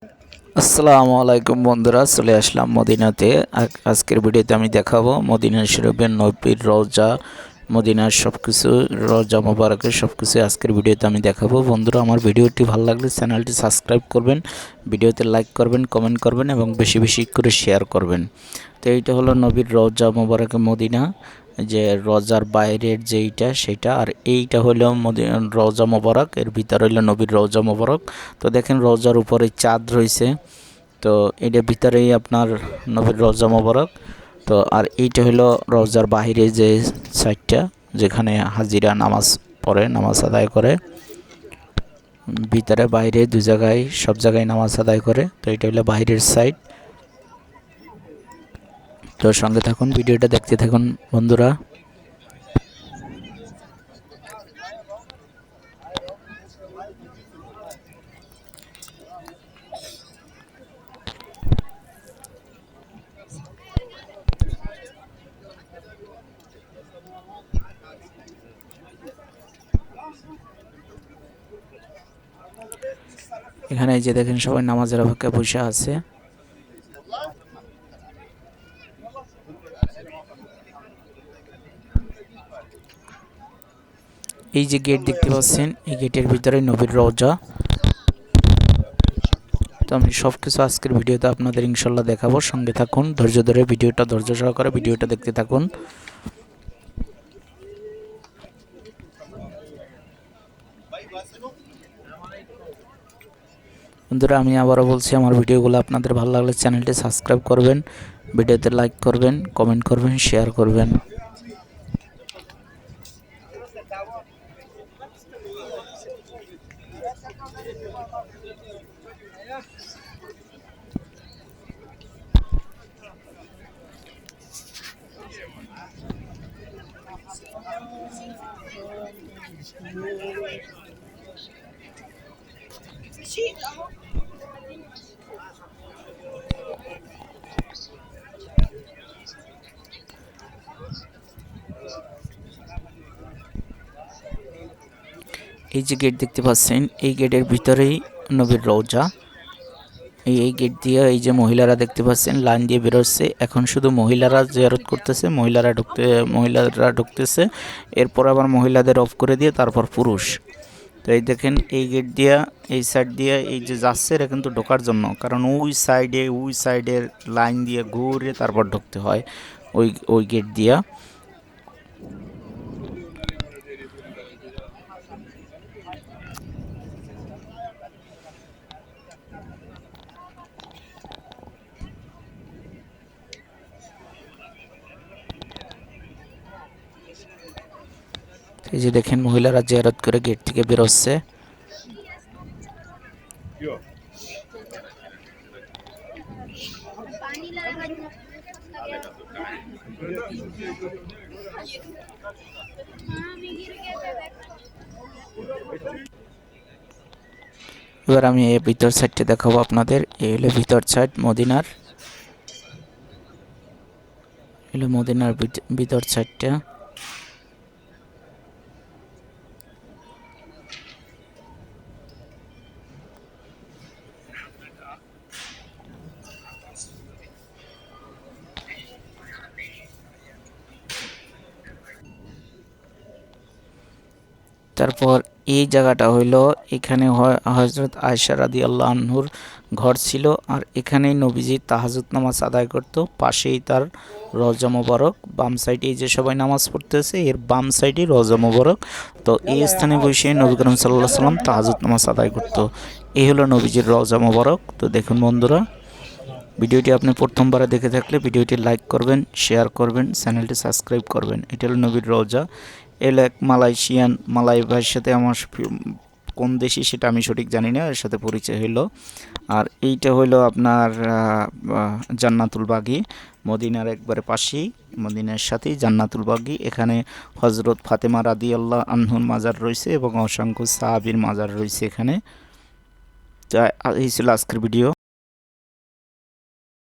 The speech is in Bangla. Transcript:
আসসালামু আলাইকুম বন্ধুরা, চলে আসলাম মদিনাতে। আজকের ভিডিওতে আমি দেখাবো মদিনা শরীফের নবীর রওজা, মদিনার সব কিছু, রওজা মোবারকের সব কিছু আজকের ভিডিওতে আমি দেখাবো। বন্ধুরা, আমার ভিডিওটি ভালো লাগলে চ্যানেলটি সাবস্ক্রাইব করবেন, ভিডিওতে লাইক করবেন, কমেন্ট করবেন এবং বেশি বেশি করে শেয়ার করবেন। তো এইটা হলো নবীর রওজা মোবারক মদিনা, যে রওজার বাইরের যেইটা সেটা, আর এইটা হলো রওজা মোবারক, এর ভিতরে হলো নবীর রওজা মোবারক। তো দেখেন রওজার উপরে চাঁদ রয়েছে, তো এটার ভিতরেই আপনার নবীর রওজা মোবারক। তো আর এইটা হলো রওজার বাহিরে যে সাইডটা, যেখানে হাজিরা নামাজ পড়ে, নামাজ আদায় করে, ভিতরে বাইরে দু জায়গায়, সব জায়গায় নামাজ আদায় করে। তো এটা হলো বাহিরের সাইড। তো সঙ্গে থাকুন, ভিডিওটা দেখতে থাকুন বন্ধুরা। এখানে এই যে দেখেন সবাই নামাজের অপেক্ষায় বসে আছে। এই যে গেট দেখতে পাচ্ছেন, এই গেটের ভিতরে নবীর রওজা। তো আমি সব কিছু আজকের ভিডিওতে আপনাদের ইনশাল্লাহ দেখাবো। সঙ্গে থাকুন, ধৈর্য ধরে ভিডিওটা, ধৈর্য সহকারে ভিডিওটা দেখতে থাকুন। বন্ধুরা, আমি আবারও বলছি, আমার ভিডিওগুলো আপনাদের ভালো লাগলে চ্যানেলটি সাবস্ক্রাইব করবেন, ভিডিওতে লাইক করবেন, কমেন্ট করবেন, শেয়ার করবেন। এই যে গেট দেখতে পাচ্ছেন, এই গেটের ভিতরেই নবীর রওজা। এই গেট দিয়ে এই যে মহিলারা দেখতে পাচ্ছেন লাইন দিয়ে বেরোচ্ছে। এখন শুধু মহিলারা জিয়ারত করতেছে, মহিলারা ঢুকতেছে, এরপর আবার মহিলাদের অফ করে দিয়ে তারপর পুরুষ। তো এই দেখেন, এই গেট দিয়া, এই সাইড দিয়ে এই যে যাচ্ছে, এটা কিন্তু ঢোকার জন্য, কারণ ওই সাইডের লাইন দিয়ে ঘুরে তারপর ঢুকতে হয় ওই গেট দিয়া। এই যে দেখেন মহিলারা জিয়ারত করে গেট থেকে বেরোচ্ছে। এবার আমি এই ভিতর সাইডটা দেখাবো আপনাদের। এই হলো ভিতর সাইড মদিনার, হলো মদিনার ভিতর সাইডটা। তারপর এই জায়গাটা হইলো, এখানে হযরত আয়েশা রাদিয়াল্লাহু আনহুর ঘর ছিল, আর এখানেই নবীজি তাহাজ্জুদ নামাজ আদায় করত। পাশেই তার রওজা মোবারক, বাম সাইডে এই যে সবাই নামাজ পড়তেছে, এর বাম সাইডে রওজা মোবারক। তো এই স্থানে বসে নবী করিম সাল্লাল্লাহু আলাইহি সাল্লাম তাহাজ্জুদ নামাজ আদায় করত। এই হলো নবীজির রওজা মোবারক। তো দেখুন বন্ধুরা, ভিডিওটি আপনি প্রথমবারে দেখে থাকলে ভিডিওটি লাইক করবেন, শেয়ার করবেন, চ্যানেলটি সাবস্ক্রাইব করবেন। এটা হলো নবীর রওজা। এলো এক মালাই ভাইয়ের সাথে আমার কোন দেশি সেটা আমি সঠিক জানি না, এর সাথে পরিচয় হইলো। আর এইটা হইলো আপনার জান্নাতুল বাগি, মদিনার একবারে পাশেই, মদিনার সাথেই জান্নাতুল বাগি। এখানে হজরত ফাতেমা রাদিয়াল্লাহু আনহুর মাজার রয়েছে এবং অসংখ্য সাহাবীর মাজার রয়েছে এখানে। তো এই ছিল আজকের ভিডিও।